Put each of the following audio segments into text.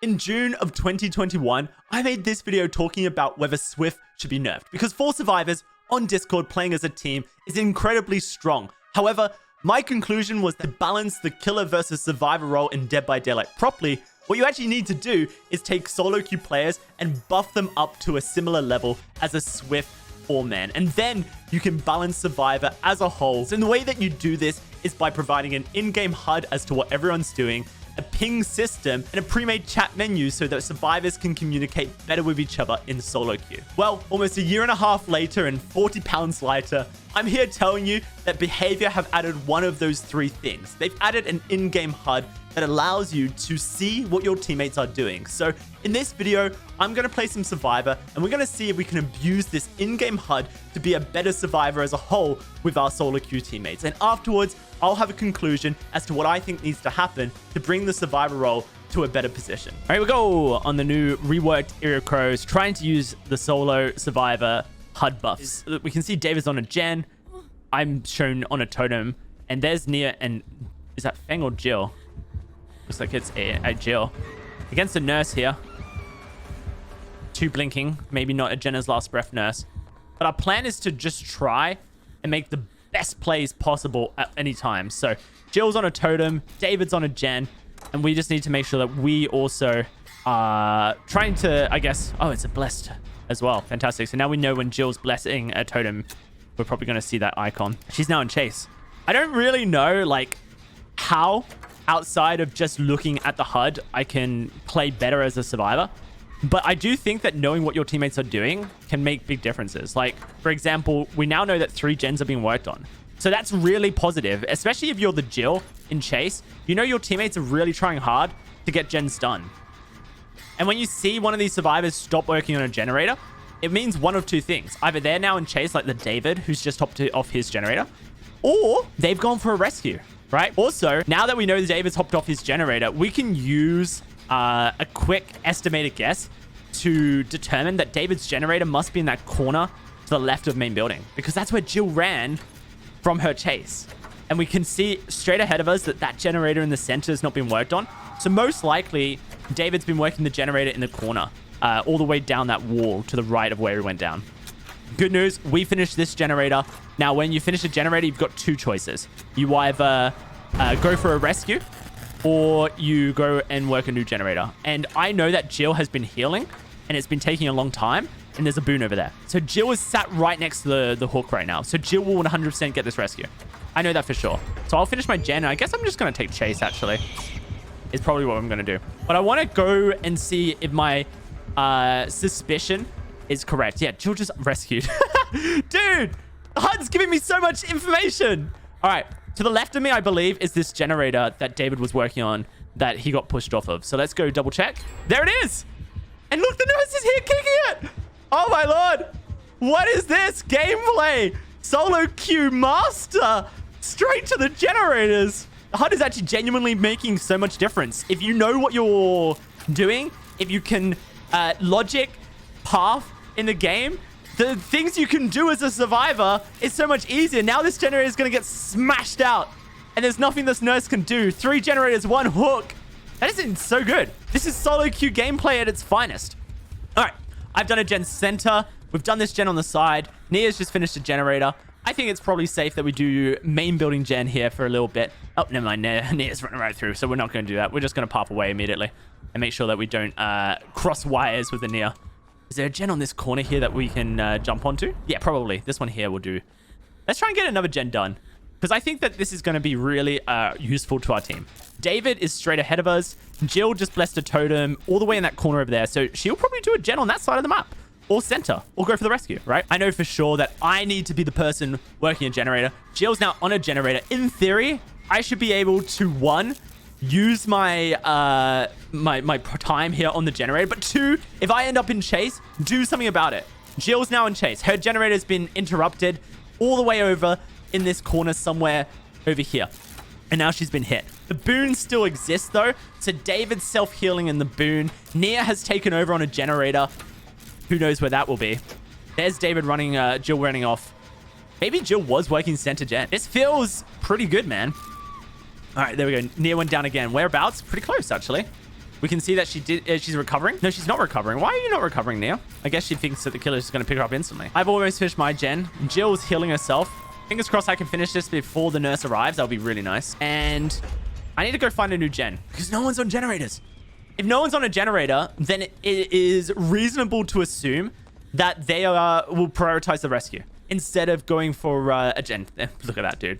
In June of 2021, I made this video talking about whether Swift should be nerfed because 4 survivors on Discord playing as a team is incredibly strong. However, my conclusion was to balance the killer versus survivor role in Dead by Daylight properly. What you actually need to do is take solo queue players and buff them up to a similar level as a Swift 4-man. And then you can balance survivor as a whole. So the way that you do this is by providing an in-game HUD as to what everyone's doing, a ping system, and a pre-made chat menu so that survivors can communicate better with each other in solo queue. Well, almost a year and a half later and 40 pounds lighter, I'm here telling you that Behavior have added one of those 3 things. They've added an in-game HUD that allows you to see what your teammates are doing. So in this video, I'm going to play some Survivor, and we're going to see if we can abuse this in-game HUD to be a better Survivor as a whole with our solo queue teammates. And afterwards, I'll have a conclusion as to what I think needs to happen to bring the Survivor role to a better position. All right, we go on the new reworked Area Crows, trying to use the solo Survivor HUD buffs. We can see David's on a gen. I'm shown on a totem, and there's Nia, and is that Feng or Jill? Looks like it's a Jill. Against a nurse here. 2 blinking. Maybe not a Jenna's last breath nurse. But our plan is to just try and make the best plays possible at any time. So Jill's on a totem. David's on a gen. And we just need to make sure that we also are trying to, I guess... Oh, it's a blessed as well. Fantastic. So now we know when Jill's blessing a totem, we're probably going to see that icon. She's now in chase. I don't really know, like, how... outside of just looking at the HUD, I can play better as a survivor. But I do think that knowing what your teammates are doing can make big differences. Like, for example, we now know that 3 gens are being worked on. So that's really positive, especially if you're the Jill in chase. You know your teammates are really trying hard to get gens done. And when you see one of these survivors stop working on a generator, it means one of 2 things. Either they're now in chase, like the David, who's just hopped off his generator, or they've gone for a rescue. Right? Also, now that we know that David's hopped off his generator, we can use a quick estimated guess to determine that David's generator must be in that corner to the left of main building, because that's where Jill ran from her chase. And we can see straight ahead of us that that generator in the center has not been worked on. So most likely, David's been working the generator in the corner, all the way down that wall to the right of where he went down. Good news, we finished this generator. Now, when you finish a generator, you've got 2 choices. You either go for a rescue, or you go and work a new generator. And I know that Jill has been healing, and it's been taking a long time, and there's a boon over there. So Jill is sat right next to the hook right now. So Jill will 100% get this rescue. I know that for sure. So I'll finish my gen, and I guess I'm just going to take chase, actually. Is probably what I'm going to do. But I want to go and see if my suspicion is correct. Yeah, Jill just rescued. Dude, HUD's giving me so much information. All right, to the left of me, I believe, is this generator that David was working on that he got pushed off of. So let's go double check. There it is. And look, the nurse is here kicking it. Oh, my Lord. What is this? Gameplay. Solo queue master. Straight to the generators. HUD is actually genuinely making so much difference. If you know what you're doing, if you can logic path in the game, the things you can do as a survivor is so much easier. Now this generator is going to get smashed out, and there's nothing this nurse can do. 3 generators, 1 hook. That isn't so good. This is solo queue gameplay at its finest. All right, I've done a gen center. We've done this gen on the side. Nia's just finished a generator. I think it's probably safe that we do main building gen here for a little bit. Oh, never mind. Nia's running right through, so we're not going to do that. We're just going to pop away immediately and make sure that we don't cross wires with the Nia. Is there a gen on this corner here that we can jump onto? Yeah, probably. This one here will do. Let's try and get another gen done, because I think that this is going to be really useful to our team. David is straight ahead of us. Jill just blessed a totem all the way in that corner over there, so she'll probably do a gen on that side of the map, or center, or go for the rescue, right? I know for sure that I need to be the person working a generator. Jill's now on a generator. In theory, I should be able to, 1, use my my time here on the generator, but 2, if I end up in chase, do something about it. Jill's now in chase. Her generator's been interrupted all the way over in this corner somewhere over here, and now she's been hit. The boon still exists though, so David's self-healing in the boon. Nia has taken over on a generator. Who knows where that will be? There's David running, Jill running off. Maybe Jill was working center gen. This feels pretty good, man. All right, there we go. Nia went down again. Whereabouts? Pretty close, actually. We can see that she's recovering. No, she's not recovering. Why are you not recovering, Nia? I guess she thinks that the killer is just going to pick her up instantly. I've almost finished my gen. Jill's healing herself. Fingers crossed I can finish this before the nurse arrives. That'll be really nice. And I need to go find a new gen because no one's on generators. If no one's on a generator, then it is reasonable to assume that they will prioritize the rescue instead of going for a gen. Look at that, dude.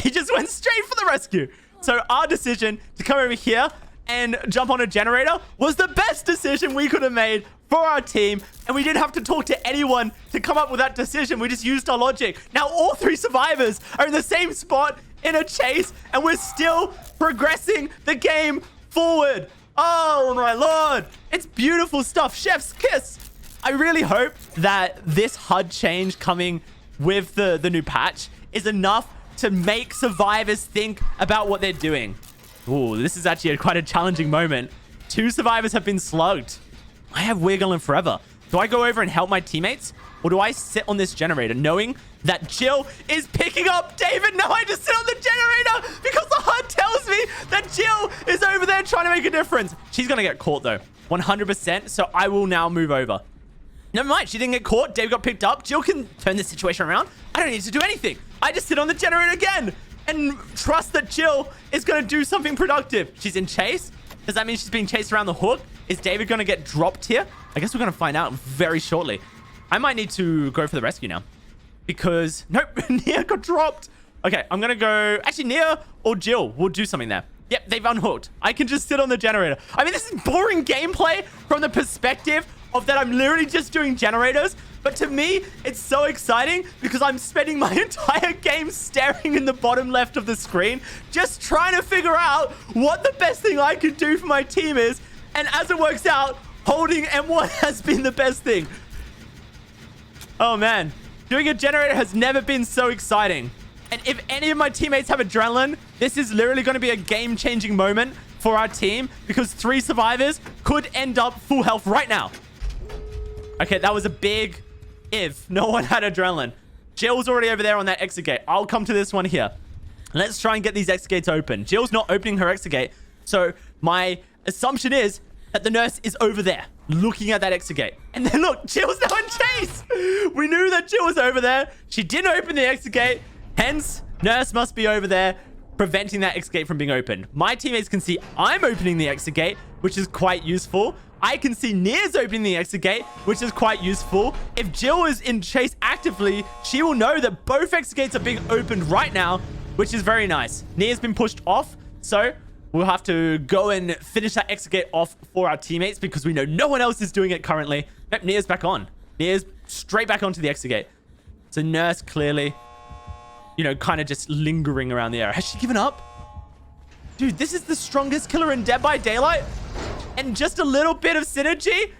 He just went straight for the rescue. So our decision to come over here and jump on a generator was the best decision we could have made for our team. And we didn't have to talk to anyone to come up with that decision. We just used our logic. Now all 3 survivors are in the same spot in a chase, and we're still progressing the game forward. Oh my Lord. It's beautiful stuff. Chef's kiss. I really hope that this HUD change coming with the new patch is enough to make survivors think about what they're doing. Ooh, this is actually quite a challenging moment. 2 survivors have been slugged. I have Wiggle and Forever. Do I go over and help my teammates? Or do I sit on this generator knowing that Jill is picking up David? No, I just sit on the generator because the HUD tells me that Jill is over there trying to make a difference. She's going to get caught though. 100%. So I will now move over. Never mind. She didn't get caught. David got picked up. Jill can turn this situation around. I don't need to do anything. I just sit on the generator again and trust that Jill is going to do something productive. She's in chase. Does that mean she's being chased around the hook? Is David going to get dropped here? I guess we're going to find out very shortly. I might need to go for the rescue now because nope, Nia got dropped. Okay, I'm going to go. Actually, Nia or Jill will do something there. Yep, they've unhooked. I can just sit on the generator. I mean, this is boring gameplay from the perspective of that I'm literally just doing generators. But to me, it's so exciting because I'm spending my entire game staring in the bottom left of the screen, just trying to figure out what the best thing I could do for my team is. And as it works out, holding M1 has been the best thing. Oh, man. Doing a generator has never been so exciting. And if any of my teammates have adrenaline, this is literally going to be a game-changing moment for our team because 3 survivors could end up full health right now. Okay, that was a big if no one had adrenaline. Jill's already over there on that exit gate. I'll come to this one here. Let's try and get these exit gates open. Jill's not opening her exit gate. So my assumption is that the nurse is over there looking at that exit gate. And then look, Jill's now in chase. We knew that Jill was over there. She didn't open the exit gate. Hence, nurse must be over there preventing that exit gate from being opened. My teammates can see I'm opening the exit gate, which is quite useful. I can see Nia's opening the exit gate, which is quite useful. If Jill is in chase actively, she will know that both exit gates are being opened right now, which is very nice. Nia's been pushed off, so we'll have to go and finish that exit gate off for our teammates because we know no one else is doing it currently. Nope, Nia's back on. Nia's straight back onto the exit gate. So nurse clearly, you know, kind of just lingering around the area. Has she given up? Dude, this is the strongest killer in Dead by Daylight. And just a little bit of synergy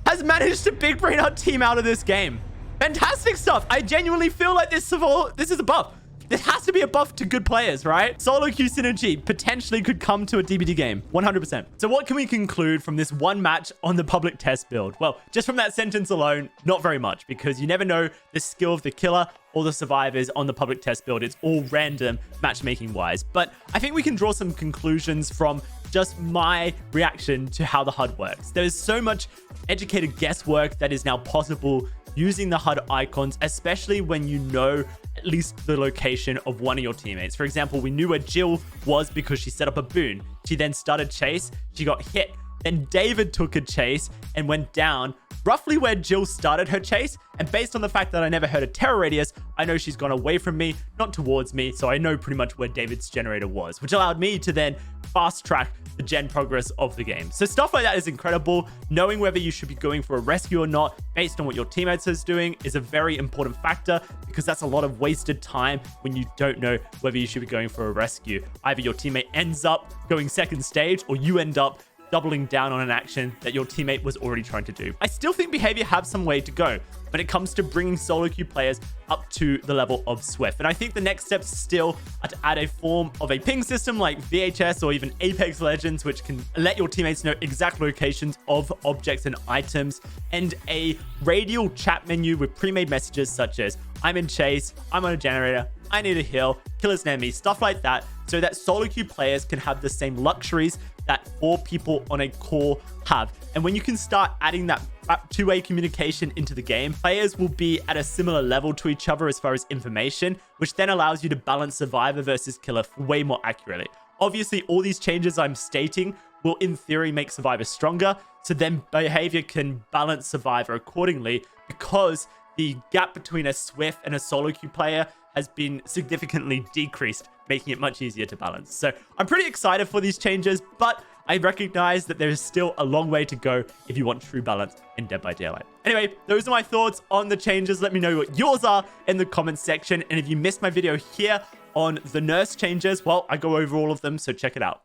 has managed to big brain our team out of this game. Fantastic stuff. I genuinely feel like this is a buff. This has to be a buff to good players, right? Solo queue synergy potentially could come to a DBD game. 100%. So what can we conclude from this one match on the public test build? Well, just from that sentence alone, not very much because you never know the skill of the killer or the survivors on the public test build. It's all random matchmaking wise. But I think we can draw some conclusions from just my reaction to how the HUD works. There is so much educated guesswork that is now possible using the HUD icons, especially when you know at least the location of one of your teammates. For example, we knew where Jill was because she set up a boon. She then started chase. She got hit. Then David took a chase and went down roughly where Jill started her chase. And based on the fact that I never heard a terror radius, I know she's gone away from me, not towards me. So I know pretty much where David's generator was, which allowed me to then fast track the gen progress of the game. So stuff like that is incredible. Knowing whether you should be going for a rescue or not based on what your teammates is doing is a very important factor because that's a lot of wasted time when you don't know whether you should be going for a rescue. Either your teammate ends up going second stage or you end up doubling down on an action that your teammate was already trying to do. I still think behavior have some way to go when it comes to bringing solo queue players up to the level of Swift. And I think the next steps still are to add a form of a ping system like VHS or even Apex Legends, which can let your teammates know exact locations of objects and items, and a radial chat menu with pre-made messages such as I'm in chase, I'm on a generator, I need a heal, killers near me, stuff like that, so that solo queue players can have the same luxuries that 4 people on a core have. And when you can start adding that two-way communication into the game, players will be at a similar level to each other as far as information, which then allows you to balance survivor versus killer way more accurately. Obviously, all these changes I'm stating will in theory make survivor stronger, so then behavior can balance survivor accordingly, because the gap between a Swift and a solo queue player has been significantly decreased, making it much easier to balance. So I'm pretty excited for these changes, but I recognize that there is still a long way to go if you want true balance in Dead by Daylight. Anyway, those are my thoughts on the changes. Let me know what yours are in the comments section. And if you missed my video here on the nurse changes, well, I go over all of them, so check it out.